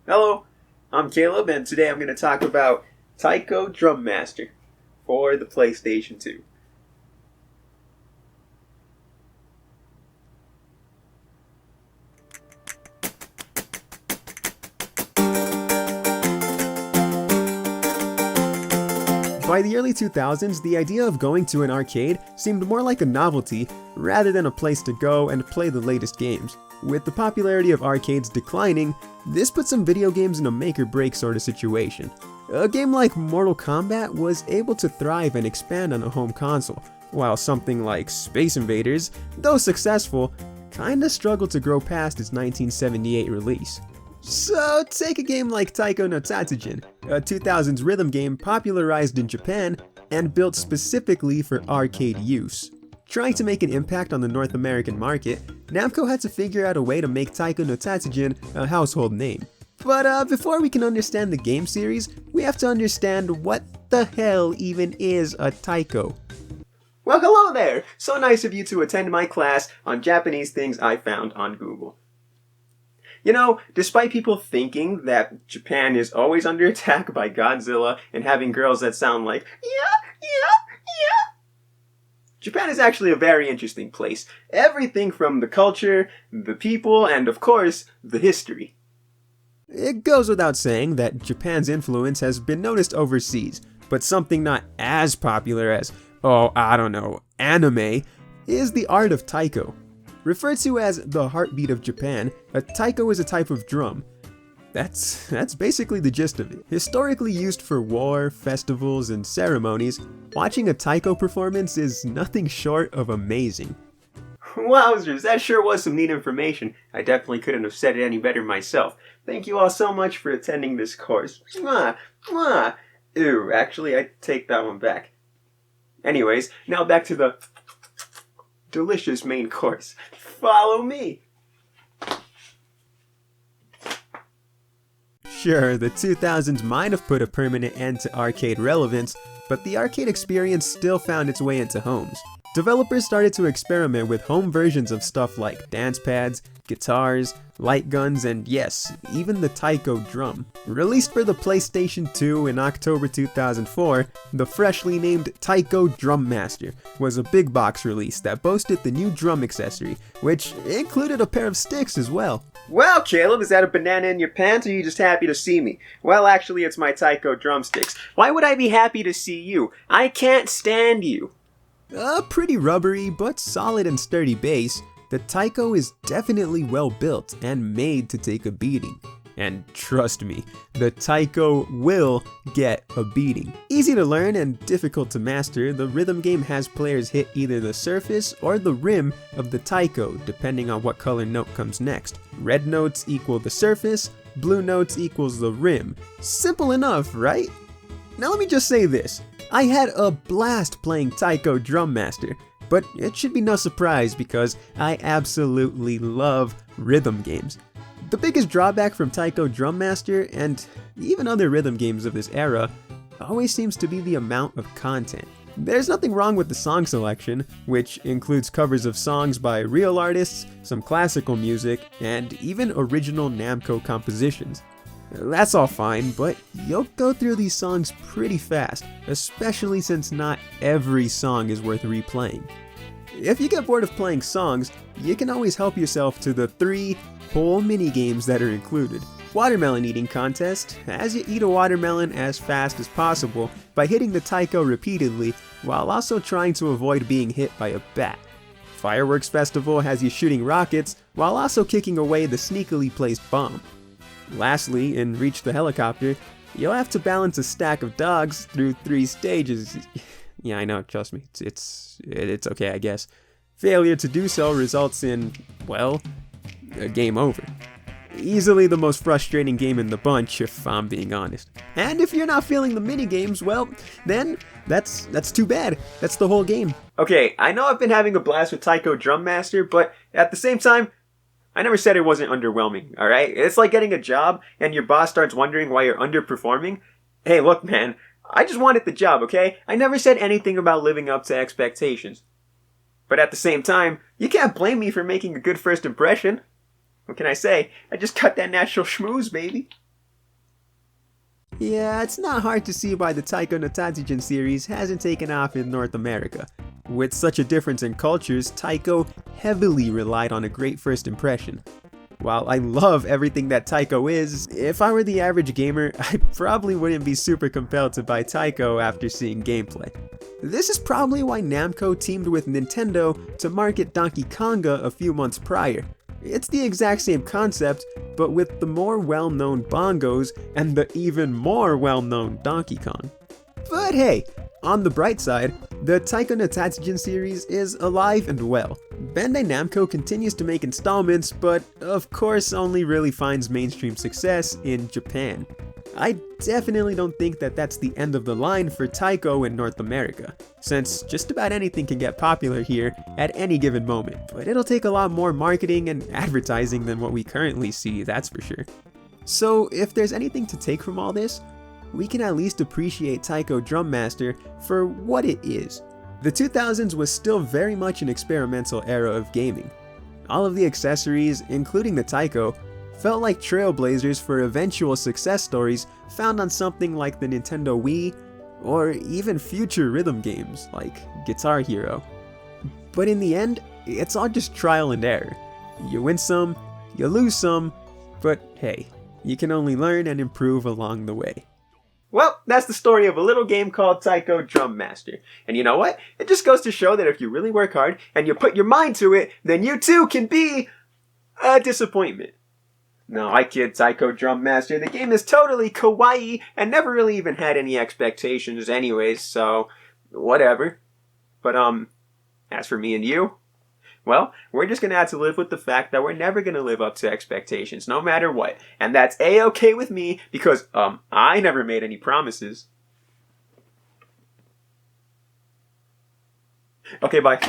Hello, I'm Caleb, and today I'm going to talk about Taiko Drum Master for the PlayStation 2. By the early 2000s, the idea of going to an arcade seemed more like a novelty rather than a place to go and play the latest games. With the popularity of arcades declining, this put some video games in a make-or-break sort of situation. A game like Mortal Kombat was able to thrive and expand on a home console, while something like Space Invaders, though successful, kinda struggled to grow past its 1978 release. So take a game like Taiko No Tatsujin, a 2000s rhythm game popularized in Japan and built specifically for arcade use. Trying to make an impact on the North American market, Namco had to figure out a way to make Taiko No Tatsujin a household name. But before we can understand the game series, we have to understand what the hell even is a taiko. Well, hello there! So nice of you to attend my class on Japanese things I found on Google. You know, despite people thinking that Japan is always under attack by Godzilla and having girls that sound like, yeah, Japan is actually a very interesting place. Everything from the culture, the people, and of course, the history. It goes without saying that Japan's influence has been noticed overseas, but something not as popular as, anime, is the art of taiko. Referred to as the heartbeat of Japan, a taiko is a type of drum. That's basically the gist of it. Historically used for war, festivals, and ceremonies, watching a taiko performance is nothing short of amazing. Wowzers, that sure was some neat information. I definitely couldn't have said it any better myself. Thank you all so much for attending this course. Mwah, mwah. Ew, actually, I take that one back. Anyways, now back to the delicious main course. Follow me! Sure, the 2000s might have put a permanent end to arcade relevance, but the arcade experience still found its way into homes. Developers started to experiment with home versions of stuff like dance pads, guitars, light guns, and yes, even the taiko drum. Released for the PlayStation 2 in October 2004, the freshly named Taiko Drum Master was a big box release that boasted the new drum accessory, which included a pair of sticks as well. Well, Caleb, is that a banana in your pants, or are you just happy to see me? Well, actually, it's my taiko drumsticks. Why would I be happy to see you? I can't stand you. A pretty rubbery but solid and sturdy base, the taiko is definitely well built and made to take a beating. And trust me, the taiko will get a beating. Easy to learn and difficult to master, the rhythm game has players hit either the surface or the rim of the taiko, depending on what color note comes next. Red notes equal the surface, blue notes equals the rim. Simple enough, right? Now let me just say this. I had a blast playing Taiko Drum Master, but it should be no surprise because I absolutely love rhythm games. The biggest drawback from Taiko Drum Master, and even other rhythm games of this era, always seems to be the amount of content. There's nothing wrong with the song selection, which includes covers of songs by real artists, some classical music, and even original Namco compositions. That's all fine, but you'll go through these songs pretty fast, especially since not every song is worth replaying. If you get bored of playing songs, you can always help yourself to the 3 whole mini-games that are included. Watermelon eating contest, as you eat a watermelon as fast as possible by hitting the taiko repeatedly while also trying to avoid being hit by a bat. Fireworks festival has you shooting rockets while also kicking away the sneakily placed bomb. Lastly, in Reach the Helicopter, you'll have to balance a stack of dogs through 3 stages. Yeah, I know, trust me, it's okay, I guess. Failure to do so results in, well, a game over. Easily the most frustrating game in the bunch, if I'm being honest. And if you're not feeling the minigames, well, then that's too bad. That's the whole game. Okay, I know I've been having a blast with Taiko Drum Master, but at the same time, I never said it wasn't underwhelming, alright? It's like getting a job and your boss starts wondering why you're underperforming. Hey, look, man, I just wanted the job, okay? I never said anything about living up to expectations. But at the same time, you can't blame me for making a good first impression. What can I say? I just got that natural schmooze, baby. Yeah, it's not hard to see why the Taiko No Tatsujin series hasn't taken off in North America. With such a difference in cultures, Taiko heavily relied on a great first impression. While I love everything that Taiko is, if I were the average gamer, I probably wouldn't be super compelled to buy Taiko after seeing gameplay. This is probably why Namco teamed with Nintendo to market Donkey Konga a few months prior. It's the exact same concept, but with the more well-known bongos and the even more well-known Donkey Kong. But hey, on the bright side, the Taiko No Tatsujin series is alive and well. Bandai Namco continues to make installments, but of course only really finds mainstream success in Japan. I definitely don't think that that's the end of the line for Taiko in North America, since just about anything can get popular here at any given moment, but it'll take a lot more marketing and advertising than what we currently see, that's for sure. So if there's anything to take from all this, we can at least appreciate Taiko Drum Master for what it is. The 2000s was still very much an experimental era of gaming. All of the accessories, including the Taiko, felt like trailblazers for eventual success stories found on something like the Nintendo Wii, or even future rhythm games like Guitar Hero. But in the end, it's all just trial and error. You win some, you lose some, but hey, you can only learn and improve along the way. Well, that's the story of a little game called Taiko Drum Master. And you know what? It just goes to show that if you really work hard and you put your mind to it, then you too can be a disappointment. No, I kid, Taiko Drum Master. The game is totally kawaii and never really even had any expectations anyways, so whatever. But as for me and you, well, we're just gonna have to live with the fact that we're never gonna live up to expectations, no matter what. And that's A-okay with me, because, I never made any promises. Okay, bye.